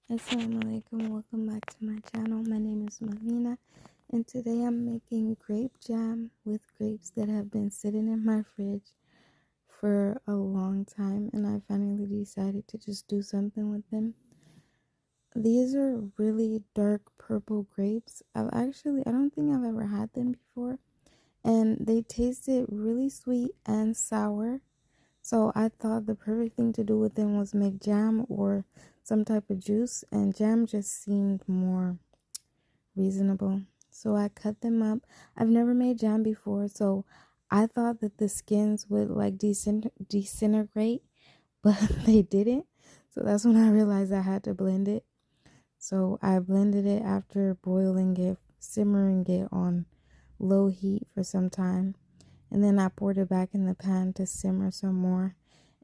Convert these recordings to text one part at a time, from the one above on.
Assalamualaikum, welcome back to my channel. My name is Marina, and today I'm making grape jam with grapes that have been sitting in my fridge for a long time, and I finally decided to just do something with them. These are really dark purple grapes. I don't think I've ever had them before, and they tasted really sweet and sour. So I thought the perfect thing to do with them was make jam or some type of juice, and jam just seemed more reasonable. So I cut them up. I've never made jam before, so I thought that the skins would like disintegrate, but they didn't. So that's when I realized I had to blend it. So I blended it after boiling it, simmering it on low heat for some time. And then I poured it back in the pan to simmer some more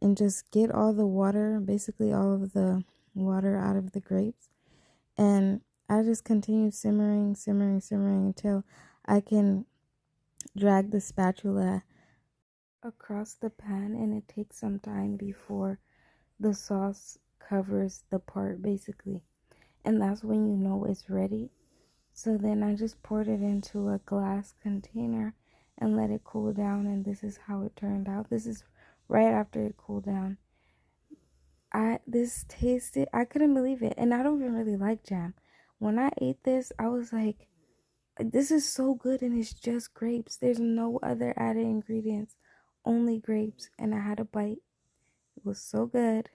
and just get all the water, basically all of the water out of the grapes. And I just continue simmering until I can drag the spatula across the pan, and it takes some time before the sauce covers the part basically. And that's when you know it's ready. So then I just poured it into a glass container and let it cool down, and this is how it turned out. This is right after it cooled down. I couldn't believe it, and I don't even really like jam. When I ate this, I was like, this is so good, and it's just grapes. There's no other added ingredients, only grapes, and I had a bite. It was so good.